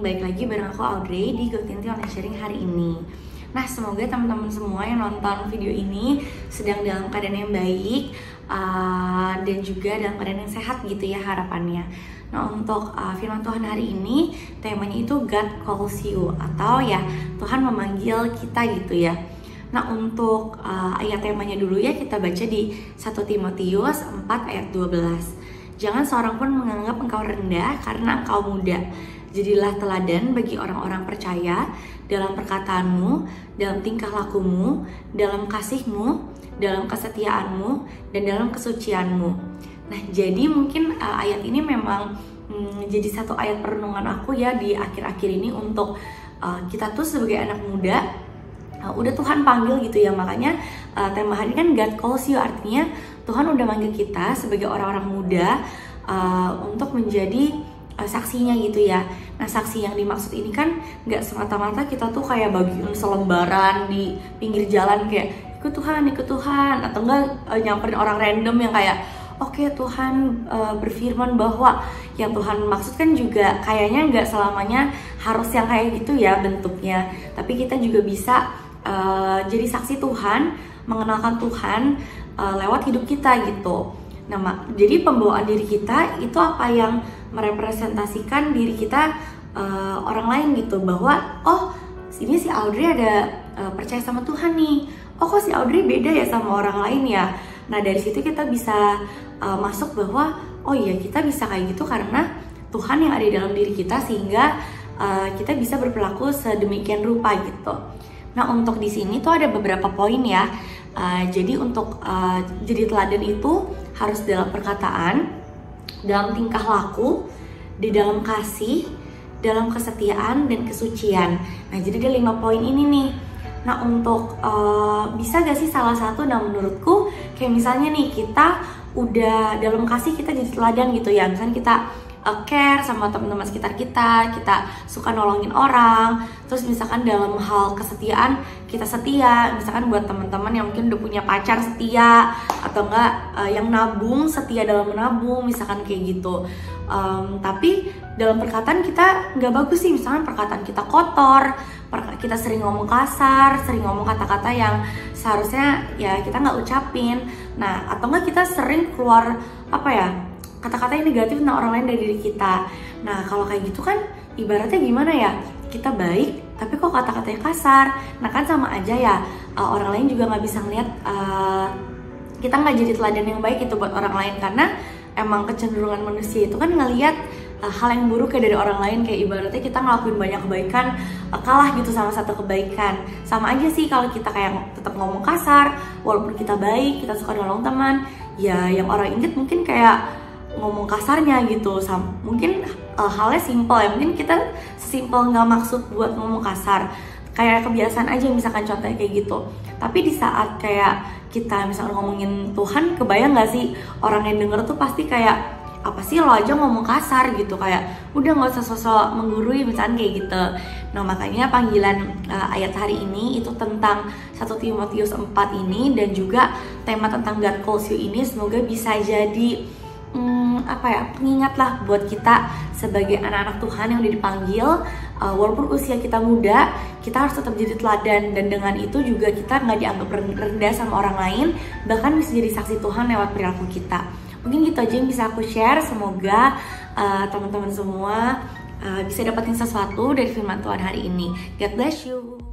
balik lagi bareng aku Audrey di GoTinty Online Sharing hari ini. Nah, semoga teman-teman semua yang nonton video ini sedang dalam keadaan yang baik dan juga dalam keadaan yang sehat gitu ya harapannya. Nah, untuk firman Tuhan hari ini temanya itu God calls you, atau ya Tuhan memanggil kita gitu ya. Nah, untuk ayat temanya dulu ya, kita baca di 1 Timotius 4 ayat 12. Jangan seorang pun menganggap engkau rendah karena engkau muda. Jadilah teladan bagi orang-orang percaya dalam perkataanmu, dalam tingkah lakumu, dalam kasihmu, dalam kesetiaanmu, dan dalam kesucianmu. Nah, jadi mungkin ayat ini memang jadi satu ayat perenungan aku ya di akhir-akhir ini untuk kita tuh sebagai anak muda udah Tuhan panggil gitu ya. Makanya tema hari ini kan God calls you, artinya Tuhan udah manggil kita sebagai orang-orang muda untuk menjadi saksinya gitu ya. Nah, saksi yang dimaksud ini kan nggak semata-mata kita tuh kayak bagiin selembaran di pinggir jalan kayak ikut Tuhan, atau enggak nyamperin orang random yang kayak oke, Tuhan berfirman bahwa yang Tuhan maksud kan juga kayaknya nggak selamanya harus yang kayak gitu ya bentuknya. Tapi kita juga bisa jadi saksi Tuhan, mengenalkan Tuhan lewat hidup kita gitu. Nah, jadi pembawaan diri kita itu apa yang merepresentasikan diri kita orang lain gitu, bahwa oh ini si Audrey ada percaya sama Tuhan nih, oh kok si Audrey beda ya sama orang lain ya. Nah, dari situ kita bisa masuk bahwa oh iya, kita bisa kayak gitu karena Tuhan yang ada di dalam diri kita, sehingga kita bisa berperilaku sedemikian rupa gitu. Nah, untuk di sini tuh ada beberapa poin ya. Jadi untuk jadi teladan itu harus dalam perkataan, dalam tingkah laku, di dalam kasih, dalam kesetiaan dan kesucian. Nah, jadi ada 5 poin ini nih. Nah, untuk bisa gak sih salah satu? Nah, menurutku kayak misalnya nih, kita udah dalam kasih kita jadi teladan gitu ya. Misalnya kita care sama teman-teman sekitar kita suka nolongin orang. Terus misalkan dalam hal kesetiaan, kita setia, misalkan buat teman-teman yang mungkin udah punya pacar setia, atau enggak yang nabung, setia dalam menabung, misalkan kayak gitu. Tapi dalam perkataan kita nggak bagus sih, misalkan perkataan kita kotor, kita sering ngomong kasar, sering ngomong kata-kata yang seharusnya ya kita nggak ucapin. Nah, atau enggak kita sering keluar kata-kata yang negatif tentang orang lain dari diri kita. Nah, kalau kayak gitu kan ibaratnya gimana ya? Kita baik, tapi kok kata-katanya kasar. Nah, kan sama aja ya, orang lain juga nggak bisa ngeliat kita nggak jadi teladan yang baik itu buat orang lain. Karena emang kecenderungan manusia itu kan ngeliat hal yang buruk kayak dari orang lain. Kayak ibaratnya kita ngelakuin banyak kebaikan, kalah gitu sama satu kebaikan. Sama aja sih kalau kita kayak tetap ngomong kasar, walaupun kita baik, kita suka nolong teman, ya yang orang inget mungkin kayak ngomong kasarnya gitu. Mungkin halnya simple ya, mungkin kita simple nggak maksud buat ngomong kasar, kayak kebiasaan aja misalkan contohnya kayak gitu. Tapi di saat kayak kita misalkan ngomongin Tuhan, kebayang nggak sih orang yang denger tuh pasti kayak apa sih lo aja ngomong kasar gitu, kayak udah nggak usah sosok menggurui misalkan kayak gitu. Nah, makanya panggilan ayat hari ini itu tentang 1 Timotius 4 ini, dan juga tema tentang God calls you ini semoga bisa jadi pengingat lah buat kita sebagai anak-anak Tuhan yang udah dipanggil. Walaupun usia kita muda, kita harus tetap jadi teladan, dan dengan itu juga kita nggak dianggap rendah sama orang lain, bahkan bisa jadi saksi Tuhan lewat perilaku kita. Mungkin gitu aja yang bisa aku share. Semoga teman-teman semua bisa dapetin sesuatu dari firman Tuhan hari ini. God bless you.